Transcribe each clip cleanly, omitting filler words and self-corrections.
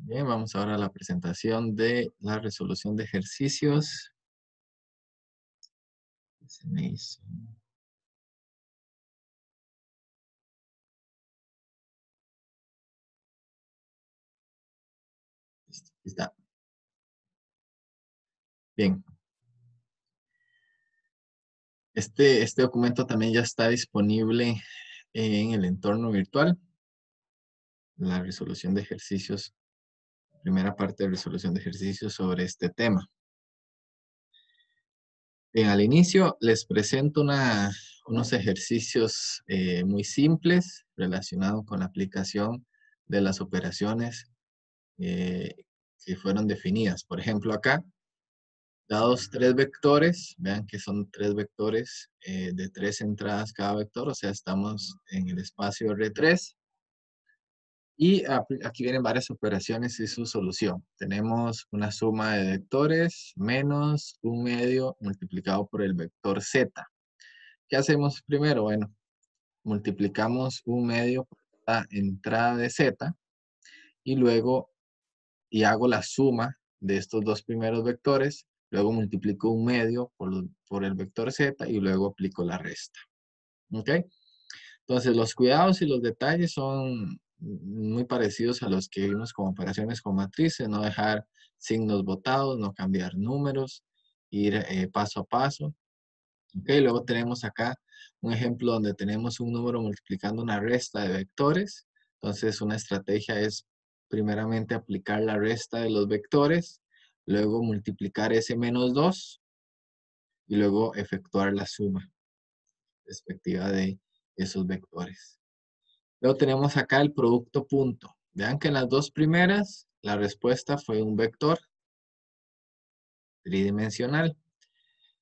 Bien, vamos ahora a la presentación de la resolución de ejercicios. Se me hizo. Listo, aquí está. Bien, este documento también ya está disponible en el entorno virtual. La resolución de ejercicios, primera parte de resolución de ejercicios sobre este tema. Bien, al inicio les presento unos ejercicios muy simples relacionados con la aplicación de las operaciones eh, que fueron definidas. Por ejemplo, acá, dados tres vectores, vean que son tres vectores de tres entradas cada vector, o sea, estamos en el espacio R3. Y aquí vienen varias operaciones y su solución. Tenemos una suma de vectores menos un medio multiplicado por el vector Z. ¿Qué hacemos primero? Bueno, multiplicamos un medio por cada entrada de Z y luego hago la suma de estos dos primeros vectores, luego multiplico un medio por el vector Z y luego aplico la resta. ¿Ok? Entonces los cuidados y los detalles son muy parecidos a los que vimos con operaciones con matrices, no dejar signos botados, no cambiar números, ir paso a paso. ¿Ok? Luego tenemos acá un ejemplo donde tenemos un número multiplicando una resta de vectores. Entonces una estrategia es primeramente aplicar la resta de los vectores, luego multiplicar ese menos 2 y luego efectuar la suma respectiva de esos vectores. Luego tenemos acá el producto punto. Vean que en las dos primeras la respuesta fue un vector tridimensional.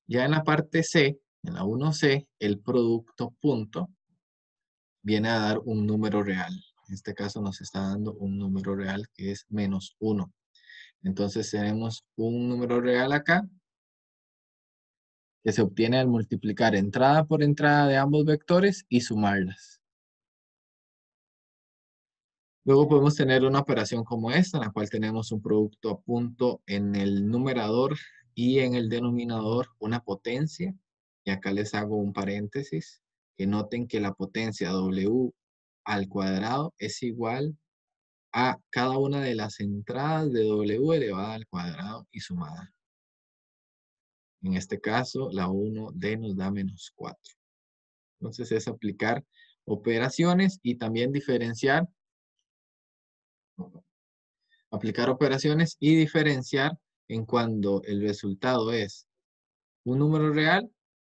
Ya en la parte C, en la 1C, el producto punto viene a dar un número real. En este caso nos está dando un número real que es menos 1. Entonces tenemos un número real acá que se obtiene al multiplicar entrada por entrada de ambos vectores y sumarlas. Luego podemos tener una operación como esta, en la cual tenemos un producto a punto en el numerador y en el denominador una potencia. Y acá les hago un paréntesis, que noten que la potencia W al cuadrado es igual a cada una de las entradas de W elevada al cuadrado y sumada. En este caso, la 1D nos da menos 4. Entonces es aplicar operaciones y también diferenciar en cuando el resultado es un número real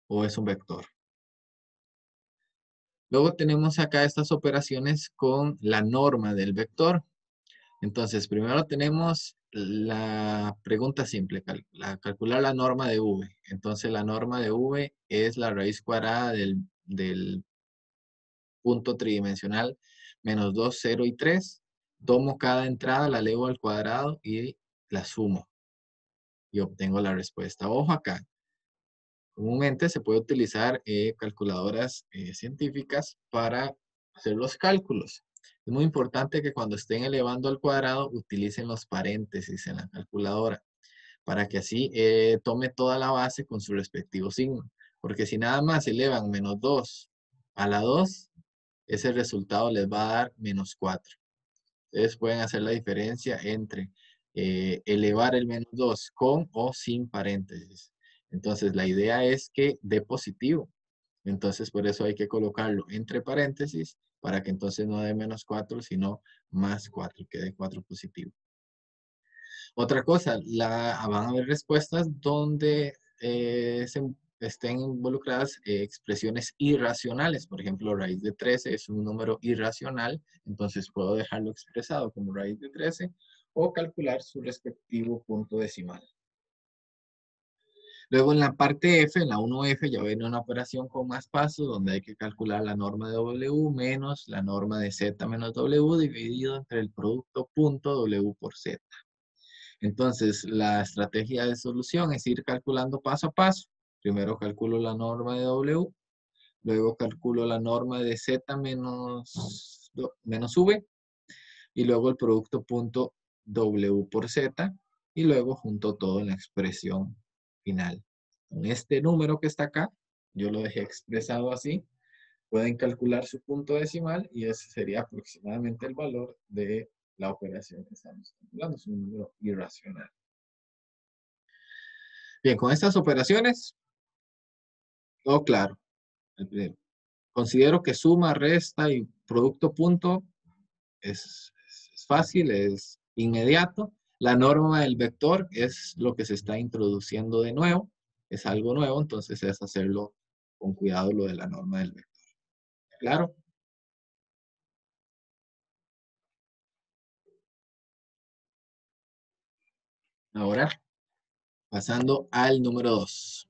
o es un vector. Luego tenemos acá estas operaciones con la norma del vector. Entonces, primero tenemos la pregunta simple, calcular la norma de V. Entonces, la norma de V es la raíz cuadrada del punto tridimensional menos 2, 0 y 3. Tomo cada entrada, la elevo al cuadrado y la sumo. Y obtengo la respuesta. Ojo acá. Comúnmente se puede utilizar calculadoras científicas para hacer los cálculos. Es muy importante que cuando estén elevando al cuadrado utilicen los paréntesis en la calculadora para que así tome toda la base con su respectivo signo. Porque si nada más elevan menos 2 a la 2, ese resultado les va a dar menos 4. Ustedes pueden hacer la diferencia entre elevar el menos 2 con o sin paréntesis. Entonces, la idea es que dé positivo. Entonces, por eso hay que colocarlo entre paréntesis para que entonces no dé menos 4, sino más 4, que dé 4 positivo. Otra cosa, van a haber respuestas donde estén involucradas expresiones irracionales. Por ejemplo, raíz de 13 es un número irracional, entonces puedo dejarlo expresado como raíz de 13 o calcular su respectivo punto decimal. Luego en la parte F, en la 1F, ya viene una operación con más pasos donde hay que calcular la norma de W menos la norma de Z menos W dividido entre el producto punto W por Z. Entonces, la estrategia de solución es ir calculando paso a paso. Primero calculo la norma de W, luego calculo la norma de Z menos V, y luego el producto punto W por Z y luego junto todo en la expresión final. Con este número que está acá, yo lo dejé expresado así, pueden calcular su punto decimal y ese sería aproximadamente el valor de la operación que estamos calculando. Es un número irracional. Bien, con estas operaciones, todo claro. Considero que suma, resta y producto punto es fácil, es inmediato. La norma del vector es lo que se está introduciendo de nuevo, es algo nuevo, entonces es hacerlo con cuidado lo de la norma del vector. ¿Claro? Ahora, pasando al número 2.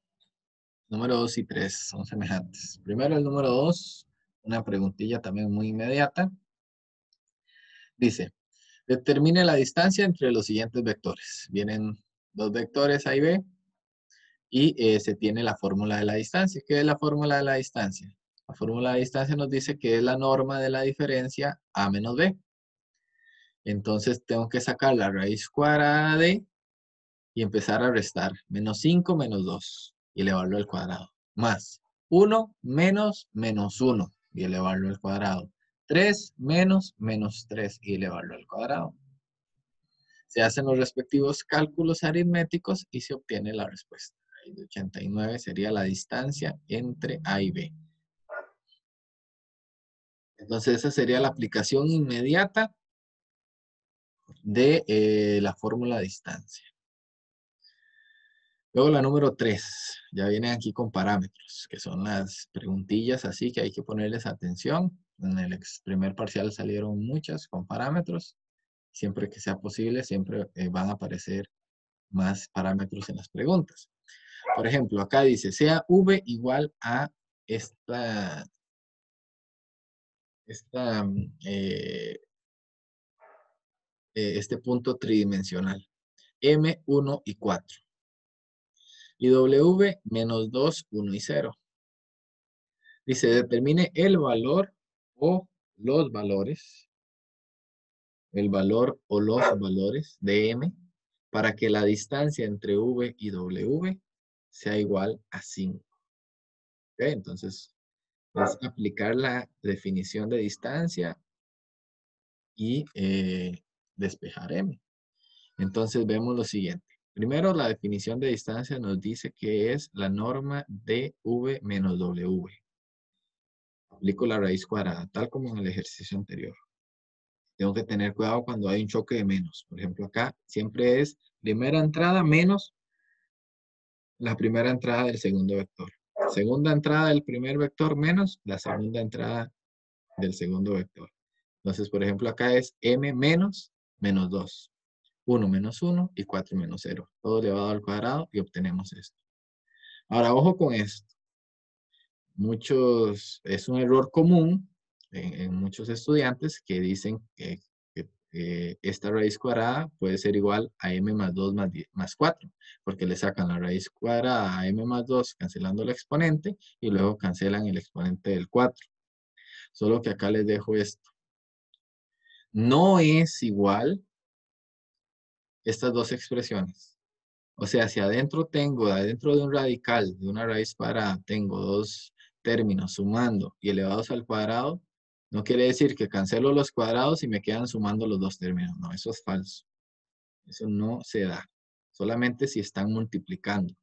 Número 2 y 3 son semejantes. Primero el número 2, una preguntilla también muy inmediata. Dice, determine la distancia entre los siguientes vectores. Vienen dos vectores A y B y se tiene la fórmula de la distancia. ¿Qué es la fórmula de la distancia? La fórmula de distancia nos dice que es la norma de la diferencia A menos B. Entonces tengo que sacar la raíz cuadrada de y empezar a restar. Menos 5 menos 2 y elevarlo al cuadrado. Más 1 menos menos 1 y elevarlo al cuadrado. 3 menos menos 3 y elevarlo al cuadrado. Se hacen los respectivos cálculos aritméticos y se obtiene la respuesta. Raíz de 89 sería la distancia entre A y B. Entonces esa sería la aplicación inmediata de la fórmula de distancia. Luego la número 3, ya vienen aquí con parámetros, que son las preguntillas así que hay que ponerles atención. En el primer parcial salieron muchas con parámetros. Siempre que sea posible, siempre van a aparecer más parámetros en las preguntas. Por ejemplo, acá dice, sea V igual a esta este punto tridimensional, M1 y 4. Y W menos 2, 1 y 0. Dice, determine el valor o los valores, el valor o los valores de M para que la distancia entre V y W sea igual a 5. ¿Okay? Entonces, es aplicar la definición de distancia y despejar M. Entonces, vemos lo siguiente. Primero, la definición de distancia nos dice que es la norma de V menos W. Aplico la raíz cuadrada, tal como en el ejercicio anterior. Tengo que tener cuidado cuando hay un choque de menos. Por ejemplo, acá siempre es primera entrada menos la primera entrada del segundo vector. Segunda entrada del primer vector menos la segunda entrada del segundo vector. Entonces, por ejemplo, acá es m menos menos 2. 1 menos 1 y 4 menos 0. Todo elevado al cuadrado y obtenemos esto. Ahora, ojo con esto. Es un error común en muchos estudiantes que dicen que esta raíz cuadrada puede ser igual a m más 2 más 4, porque le sacan la raíz cuadrada a m más 2 cancelando el exponente y luego cancelan el exponente del 4. Solo que acá les dejo esto. No es igual estas dos expresiones. O sea, si adentro de un radical, de una raíz cuadrada, tengo dos términos sumando y elevados al cuadrado, no quiere decir que cancelo los cuadrados y me quedan sumando los dos términos. No, eso es falso. Eso no se da. Solamente si están multiplicando.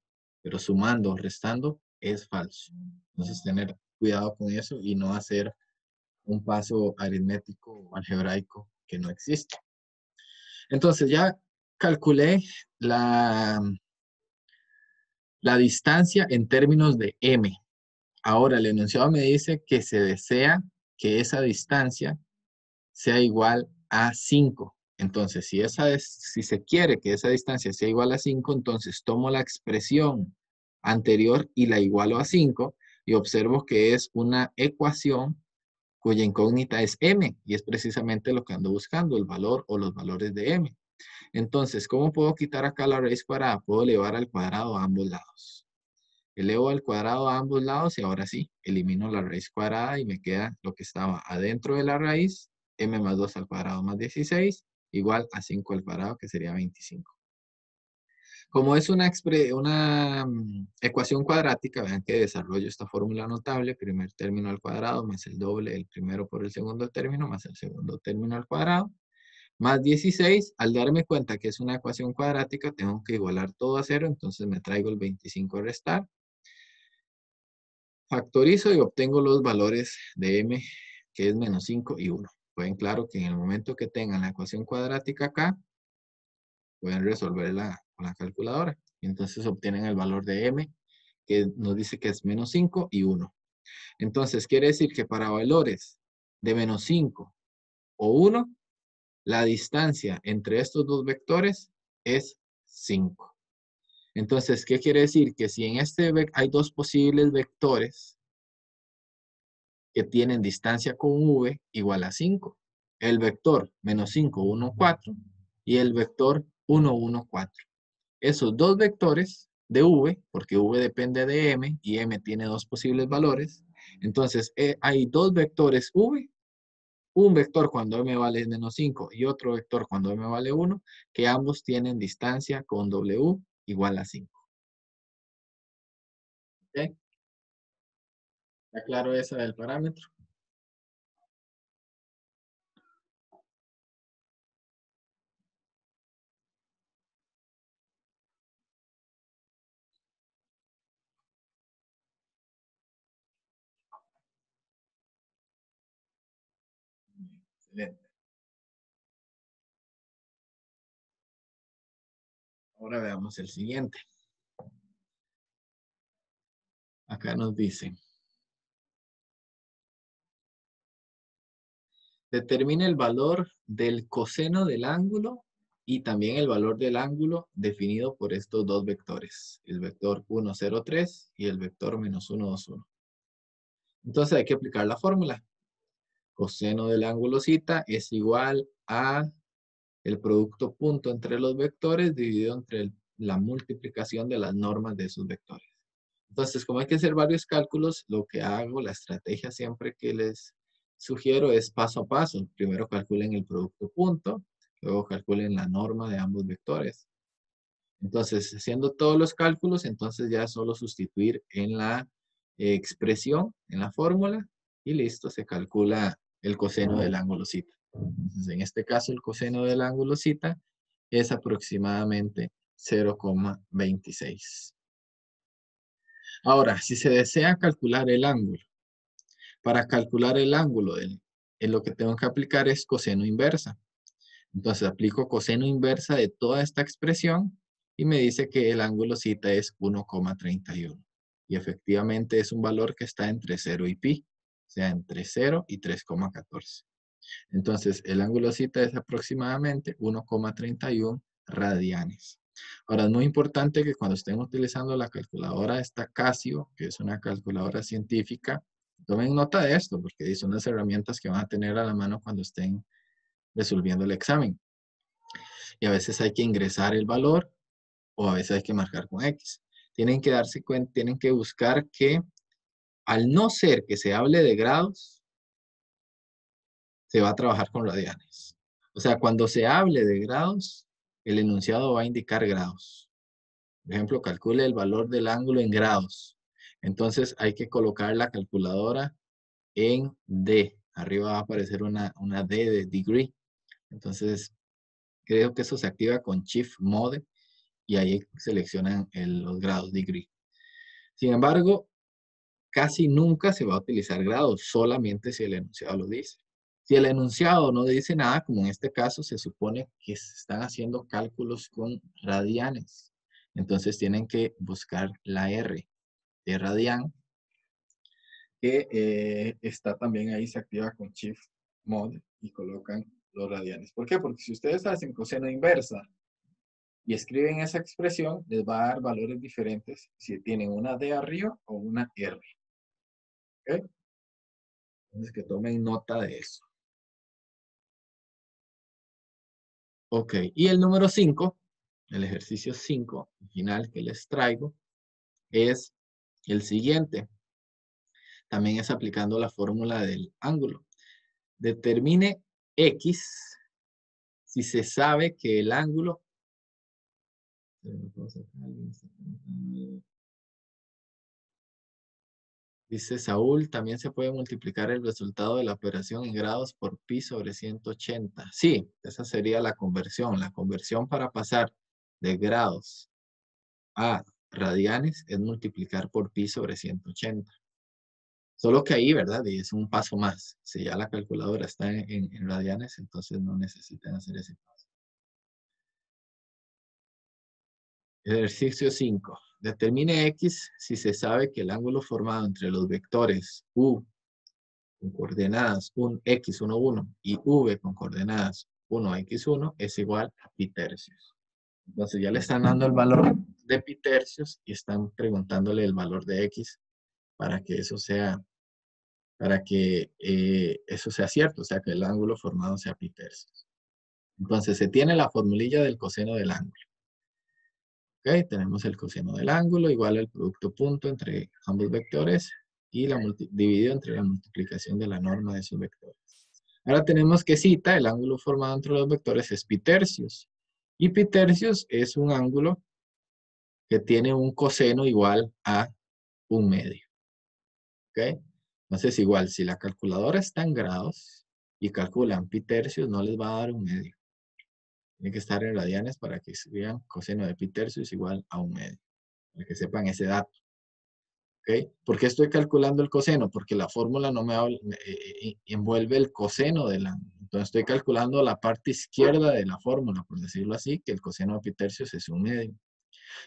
Pero sumando o restando es falso. Entonces, tener cuidado con eso y no hacer un paso aritmético o algebraico que no existe. Entonces, ya calculé la distancia en términos de m. Ahora, el enunciado me dice que se desea que esa distancia sea igual a 5. Entonces, si se quiere que esa distancia sea igual a 5, entonces tomo la expresión anterior y la igualo a 5 y observo que es una ecuación cuya incógnita es m y es precisamente lo que ando buscando, el valor o los valores de m. Entonces, ¿cómo puedo quitar acá la raíz cuadrada? Puedo elevar al cuadrado a ambos lados. Elevo al cuadrado a ambos lados y ahora sí, elimino la raíz cuadrada y me queda lo que estaba adentro de la raíz, m más 2 al cuadrado más 16, igual a 5 al cuadrado, que sería 25. Como es una ecuación cuadrática, vean que desarrollo esta fórmula notable, primer término al cuadrado más el doble del primero por el segundo término más el segundo término al cuadrado, más 16. Al darme cuenta que es una ecuación cuadrática, tengo que igualar todo a 0, entonces me traigo el 25 a restar. Factorizo y obtengo los valores de m, que es menos 5 y 1. Pueden claro que en el momento que tengan la ecuación cuadrática acá, pueden resolverla con la calculadora. Y entonces obtienen el valor de m, que nos dice que es menos 5 y 1. Entonces quiere decir que para valores de menos 5 o 1, la distancia entre estos dos vectores es 5. Entonces, ¿qué quiere decir? Que si en este hay dos posibles vectores que tienen distancia con v igual a 5. El vector menos 5, 1, 4 y el vector 1, 1, 4. Esos dos vectores de v, porque v depende de m y m tiene dos posibles valores, entonces hay dos vectores v, un vector cuando m vale menos 5 y otro vector cuando m vale 1, que ambos tienen distancia con w igual a 5. ¿Ok? ¿Está claro esa del parámetro? Excelente. Ahora veamos el siguiente. Acá nos dice, determina el valor del coseno del ángulo y también el valor del ángulo definido por estos dos vectores, el vector 1, 0, 3 y el vector menos 1, 2, 1. Entonces hay que aplicar la fórmula. Coseno del ángulo θ es igual a el producto punto entre los vectores dividido entre la multiplicación de las normas de esos vectores. Entonces, como hay que hacer varios cálculos, lo que hago, la estrategia siempre que les sugiero es paso a paso. Primero calculen el producto punto, luego calculen la norma de ambos vectores. Entonces, haciendo todos los cálculos, entonces ya es solo sustituir en la expresión, en la fórmula, y listo, se calcula el coseno del ángulo θ. Entonces, en este caso, el coseno del ángulo θ es aproximadamente 0,26. Ahora, si se desea calcular el ángulo, para calcular el ángulo, lo que tengo que aplicar es coseno inversa. Entonces aplico coseno inversa de toda esta expresión y me dice que el ángulo θ es 1,31. Y efectivamente es un valor que está entre 0 y pi, o sea, entre 0 y 3,14. Entonces el ángulo θ es aproximadamente 1,31 radianes. Ahora, es muy importante que cuando estén utilizando la calculadora esta Casio, que es una calculadora científica, tomen nota de esto, porque son las herramientas que van a tener a la mano cuando estén resolviendo el examen. Y a veces hay que ingresar el valor o a veces hay que marcar con X. Tienen que darse cuenta, tienen que buscar que al no ser que se hable de grados, se va a trabajar con radianes. O sea, cuando se hable de grados, el enunciado va a indicar grados. Por ejemplo, calcule el valor del ángulo en grados. Entonces hay que colocar la calculadora en D. Arriba va a aparecer una D de degree. Entonces, creo que eso se activa con Shift Mode y ahí seleccionan los grados degree. Sin embargo, casi nunca se va a utilizar grados, solamente si el enunciado lo dice. Si el enunciado no dice nada, como en este caso, se supone que se están haciendo cálculos con radianes. Entonces tienen que buscar la R de radian, que está también ahí, se activa con Shift Mode y colocan los radianes. ¿Por qué? Porque si ustedes hacen coseno inversa y escriben esa expresión, les va a dar valores diferentes si tienen una D arriba o una R. ¿Ok? Entonces que tomen nota de eso. Ok, y el número 5, el ejercicio 5, final que les traigo, es el siguiente. También es aplicando la fórmula del ángulo. Determine X si se sabe que el ángulo... Dice Saúl, también se puede multiplicar el resultado de la operación en grados por pi sobre 180. Sí, esa sería la conversión. La conversión para pasar de grados a radianes es multiplicar por pi sobre 180. Solo que ahí, ¿verdad? Y es un paso más. Si ya la calculadora está en radianes, entonces no necesitan hacer ese paso. Ejercicio 5. Determine x si se sabe que el ángulo formado entre los vectores u con coordenadas x1, 1 y v con coordenadas 1, x1 es igual a pi tercios. Entonces ya le están dando el valor de pi tercios y están preguntándole el valor de x para que eso sea, eso sea cierto, o sea que el ángulo formado sea pi tercios. Entonces se tiene la formulilla del coseno del ángulo. Ok, tenemos el coseno del ángulo igual al producto punto entre ambos vectores y dividido entre la multiplicación de la norma de esos vectores. Ahora tenemos que cita, el ángulo formado entre los vectores es pi tercios. Y pi tercios es un ángulo que tiene un coseno igual a 1/2. ¿Ok? Entonces igual, si la calculadora está en grados y calculan pi tercios, no les va a dar 1/2. Tiene que estar en radianes para que vean coseno de pi tercios igual a 1/2. Para que sepan ese dato. ¿Ok? ¿Por qué estoy calculando el coseno? Porque la fórmula no me envuelve el coseno del ángulo. Entonces estoy calculando la parte izquierda de la fórmula, por decirlo así, que el coseno de pi tercios es 1/2.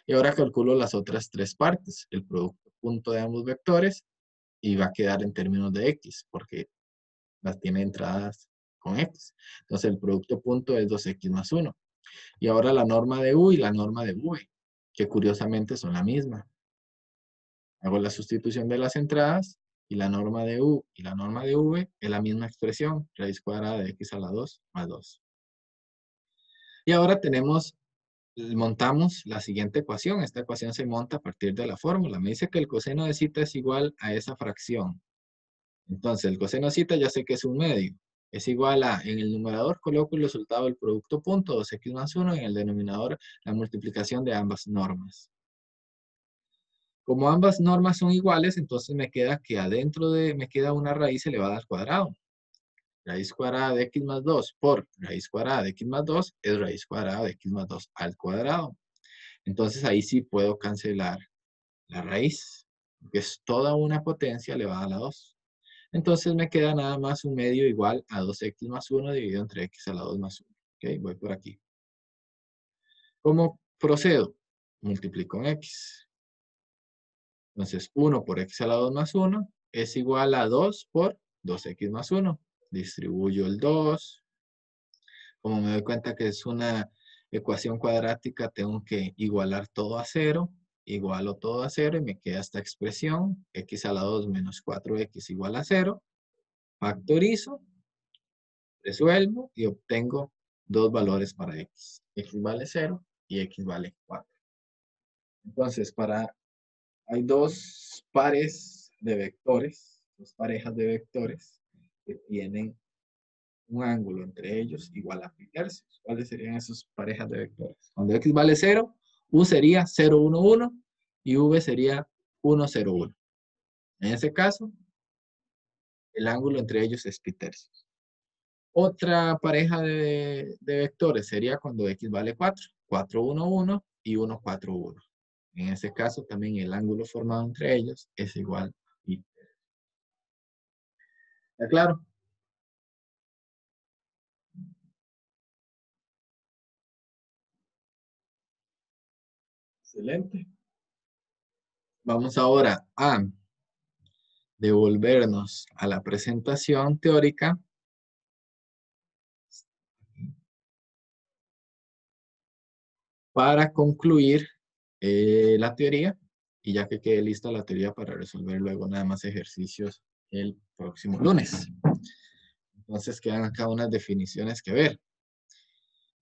Y ahora calculo las otras tres partes, el producto punto de ambos vectores, y va a quedar en términos de x, porque las tiene entradas con x. Entonces el producto punto es 2x más 1. Y ahora la norma de u y la norma de v, que curiosamente son la misma. Hago la sustitución de las entradas y la norma de u y la norma de v es la misma expresión, raíz cuadrada de x a la 2 más 2. Y ahora montamos la siguiente ecuación. Esta ecuación se monta a partir de la fórmula. Me dice que el coseno de zeta es igual a esa fracción. Entonces, el coseno de zeta ya sé que es 1/2. Es igual a, en el numerador coloco el resultado del producto punto, 2x más 1, en el denominador la multiplicación de ambas normas. Como ambas normas son iguales, entonces me queda que me queda una raíz elevada al cuadrado. Raíz cuadrada de x más 2 por raíz cuadrada de x más 2 es raíz cuadrada de x más 2 al cuadrado. Entonces ahí sí puedo cancelar la raíz, que es toda una potencia elevada a la 2. Entonces me queda nada más 1/2 igual a 2x más 1 dividido entre x a la 2 más 1. Ok, voy por aquí. ¿Cómo procedo? Multiplico en x. Entonces 1 por x a la 2 más 1 es igual a 2 por 2x más 1. Distribuyo el 2. Como me doy cuenta que es una ecuación cuadrática, tengo que igualar todo a 0. Igualo todo a 0 y me queda esta expresión, x a la 2 menos 4x igual a 0. Factorizo, resuelvo y obtengo dos valores para x. X vale 0 y x vale 4. Entonces, hay dos pares de vectores, dos parejas de vectores que tienen un ángulo entre ellos igual a pi tercios. ¿Cuáles serían esas parejas de vectores? Cuando x vale 0, u sería 0, 1, 1 y v sería 1, 0, 1. En ese caso, el ángulo entre ellos es pi tercios. Otra pareja de vectores sería cuando x vale 4. 4, 1, 1 y 1, 4, 1. En ese caso también el ángulo formado entre ellos es igual a pi. ¿Está claro? Excelente. Vamos ahora a devolvernos a la presentación teórica para concluir la teoría y ya que quede lista la teoría para resolver luego nada más ejercicios el próximo lunes. Entonces quedan acá unas definiciones que ver.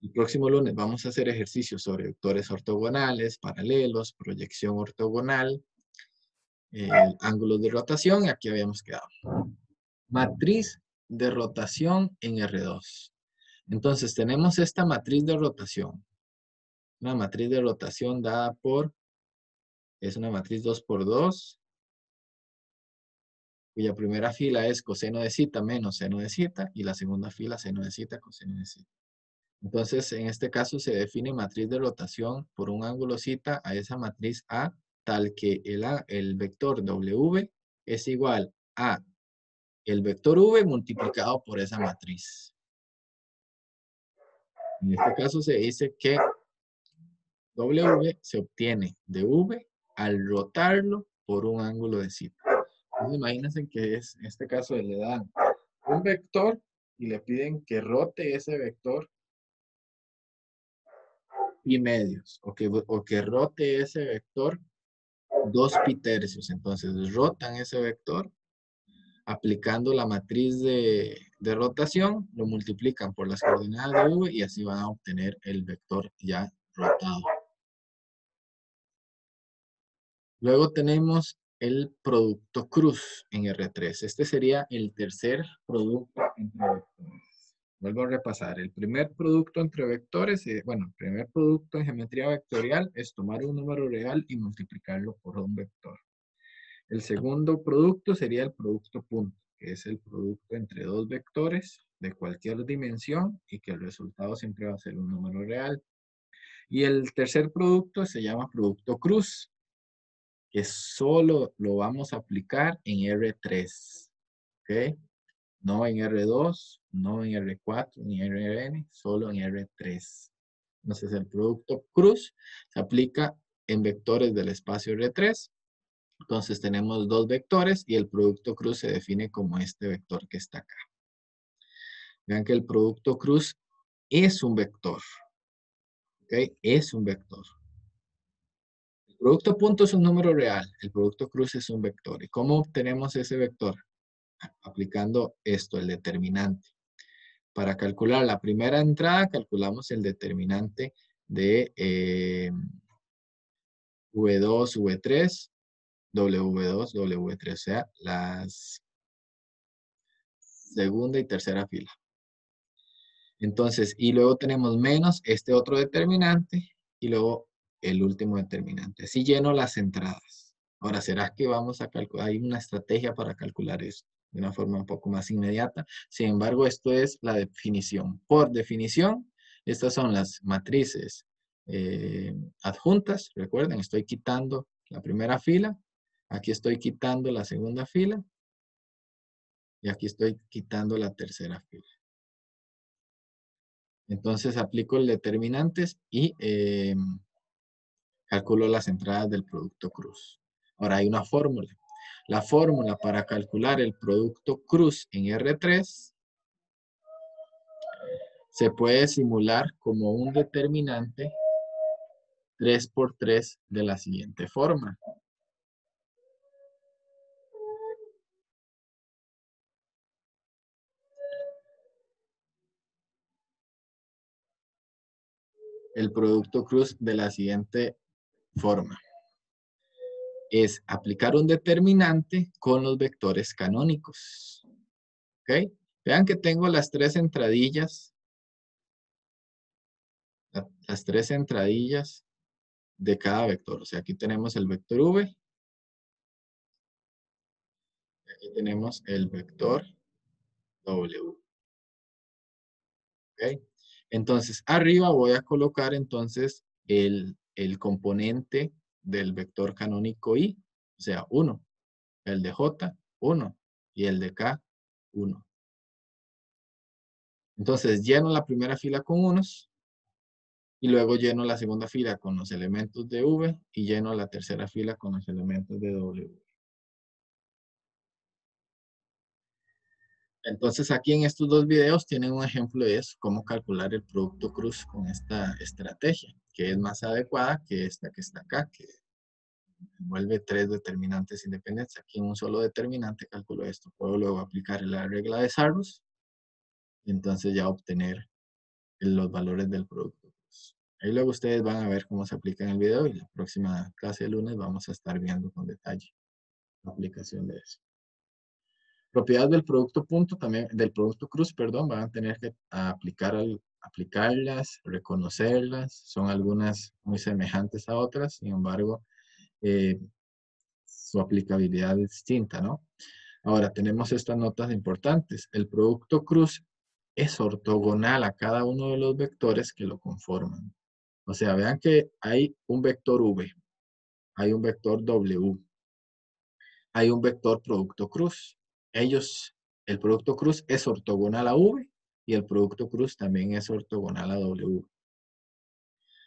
El próximo lunes vamos a hacer ejercicios sobre vectores ortogonales, paralelos, proyección ortogonal, ángulos de rotación y aquí habíamos quedado. Matriz de rotación en R2. Entonces tenemos esta matriz de rotación. Una matriz de rotación dada por, es una matriz 2 por 2, cuya primera fila es coseno de zeta menos seno de zeta, y la segunda fila seno de zeta, coseno de zeta. Entonces, en este caso se define matriz de rotación por un ángulo zeta a esa matriz A, tal que el vector W es igual a el vector V multiplicado por esa matriz. En este caso se dice que W se obtiene de V al rotarlo por un ángulo de zeta. Entonces imagínense que en este caso le dan un vector y le piden que rote ese vector pi medios, o que rote ese vector 2 pi tercios. Entonces rotan ese vector aplicando la matriz de rotación, lo multiplican por las coordenadas de V y así van a obtener el vector ya rotado. Luego tenemos el producto cruz en R3. Este sería el tercer producto entre vectores. Vuelvo a repasar. El primer producto entre vectores, bueno, el primer producto en geometría vectorial es tomar un número real y multiplicarlo por un vector. El segundo producto sería el producto punto, que es el producto entre dos vectores de cualquier dimensión y que el resultado siempre va a ser un número real. Y el tercer producto se llama producto cruz, que solo lo vamos a aplicar en R3. ¿Ok? No en R2, no en R4, ni Rn, solo en R3. Entonces el producto cruz se aplica en vectores del espacio R3. Entonces tenemos dos vectores y el producto cruz se define como este vector que está acá. Vean que el producto cruz es un vector. ¿Ok? Es un vector. El producto punto es un número real. El producto cruz es un vector. ¿Y cómo obtenemos ese vector? Aplicando esto, el determinante. Para calcular la primera entrada, calculamos el determinante de V2, V3, W2, W3, o sea, las segunda y tercera fila. Entonces, y luego tenemos menos este otro determinante y luego el último determinante. Así lleno las entradas. Ahora, ¿será que vamos a calcular? Hay una estrategia para calcular esto de una forma un poco más inmediata. Sin embargo, esto es la definición. Por definición, estas son las matrices adjuntas. Recuerden, estoy quitando la primera fila. Aquí estoy quitando la segunda fila. Y aquí estoy quitando la tercera fila. Entonces aplico el determinantes y calculo las entradas del producto cruz. Ahora hay una fórmula. La fórmula para calcular el producto cruz en R3 se puede simular como un determinante 3 por 3 de la siguiente forma. El producto cruz de la siguiente forma. Es aplicar un determinante con los vectores canónicos. ¿Ok? Vean que tengo las tres entradillas. Las tres entradillas de cada vector. O sea, aquí tenemos el vector V. Y aquí tenemos el vector W. ¿Ok? Entonces, arriba voy a colocar entonces el componente del vector canónico I. O sea, 1. El de J, 1. Y el de K, 1. Entonces, lleno la primera fila con unos. Y luego lleno la segunda fila con los elementos de V. Y lleno la tercera fila con los elementos de W. Entonces aquí en estos dos videos tienen un ejemplo de eso, cómo calcular el producto cruz con esta estrategia, que es más adecuada que esta que está acá, que envuelve tres determinantes independientes. Aquí en un solo determinante calculo esto. Puedo luego aplicar la regla de Sarrus y entonces ya obtener los valores del producto cruz. Ahí luego ustedes van a ver cómo se aplica en el video y la próxima clase de lunes vamos a estar viendo con detalle la aplicación de eso. Propiedades del producto punto también, del producto cruz, perdón, van a tener que aplicarlas, reconocerlas. Son algunas muy semejantes a otras, sin embargo, eh, su aplicabilidad es distinta, ¿no? Ahora tenemos estas notas importantes. El producto cruz es ortogonal a cada uno de los vectores que lo conforman. O sea, vean que hay un vector V, hay un vector W, hay un vector producto cruz. El producto cruz es ortogonal a V y el producto cruz también es ortogonal a W.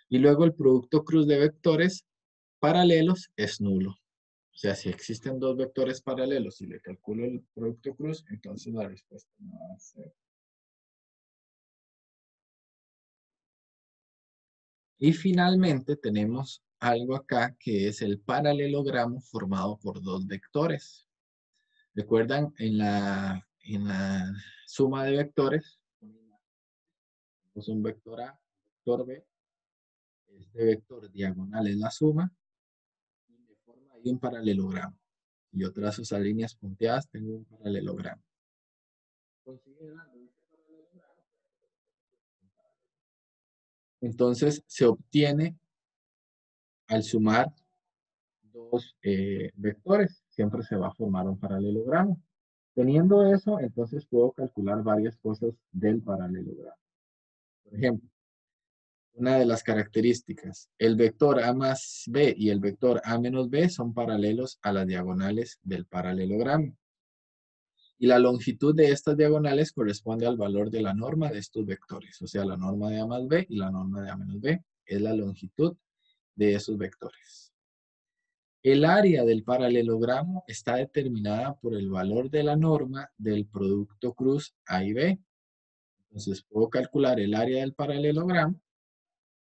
Y luego el producto cruz de vectores paralelos es nulo. O sea, si existen dos vectores paralelos y le calculo el producto cruz, entonces la respuesta no va a ser. Y finalmente tenemos algo acá que es el paralelogramo formado por dos vectores. ¿Recuerdan en la suma de vectores? Tenemos un vector A, un vector B. Este vector diagonal es la suma y me forma ahí un paralelogramo. Y yo trazo esas líneas punteadas, tengo un paralelogramo. Entonces se obtiene al sumar dos vectores, siempre se va a formar un paralelogramo. Teniendo eso, entonces puedo calcular varias cosas del paralelogramo. Por ejemplo, una de las características, el vector A más B y el vector A menos B son paralelos a las diagonales del paralelogramo. Y la longitud de estas diagonales corresponde al valor de la norma de estos vectores. O sea, la norma de A más B y la norma de A menos B es la longitud de esos vectores. El área del paralelogramo está determinada por el valor de la norma del producto cruz A y B. Entonces puedo calcular el área del paralelogramo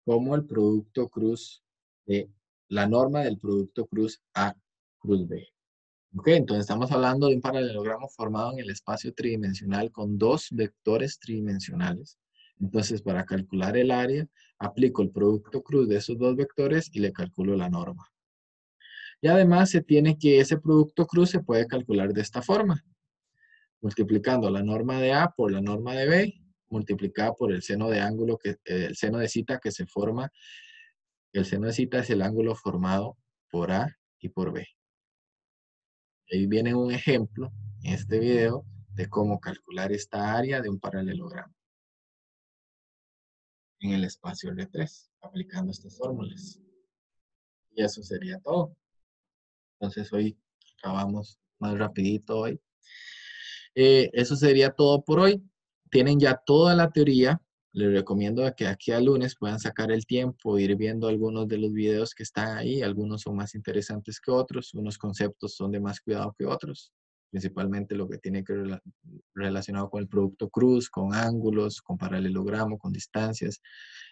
como el producto cruz de la norma del producto cruz A cruz B. Ok, entonces estamos hablando de un paralelogramo formado en el espacio tridimensional con dos vectores tridimensionales. Entonces, para calcular el área, aplico el producto cruz de esos dos vectores y le calculo la norma. Y además se tiene que ese producto cruz se puede calcular de esta forma, multiplicando la norma de A por la norma de B, multiplicada por el seno de ángulo, el seno de cita que se forma. El seno de cita es el ángulo formado por A y por B. Ahí viene un ejemplo en este video de cómo calcular esta área de un paralelogramo en el espacio R3, aplicando estas fórmulas. Y eso sería todo. Entonces hoy acabamos más rapidito hoy. Eso sería todo por hoy. Tienen ya toda la teoría. Les recomiendo que aquí al lunes puedan sacar el tiempo, ir viendo algunos de los videos que están ahí. Algunos son más interesantes que otros. Unos conceptos son de más cuidado que otros. Principalmente lo que tiene que ver relacionado con el producto cruz, con ángulos, con paralelogramo, con distancias.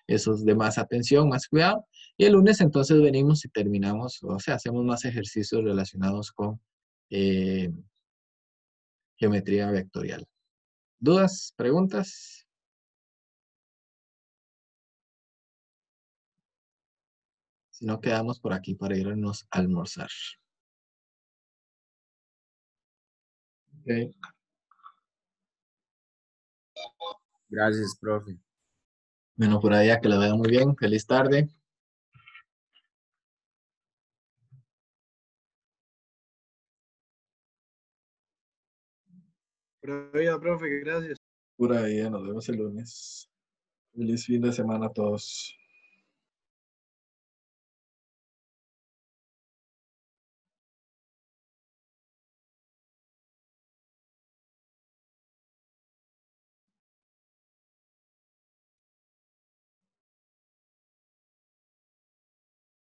Esos de más atención, más cuidado. Y el lunes entonces venimos y terminamos, o sea, hacemos más ejercicios relacionados con eh, geometría vectorial. ¿Dudas? ¿Preguntas? Si no, quedamos por aquí para irnos a almorzar. Okay. Gracias, profe. Bueno, por allá que lo vean muy bien. Feliz tarde. Pura vida, profe, gracias. Pura vida, nos vemos el lunes. Feliz fin de semana a todos.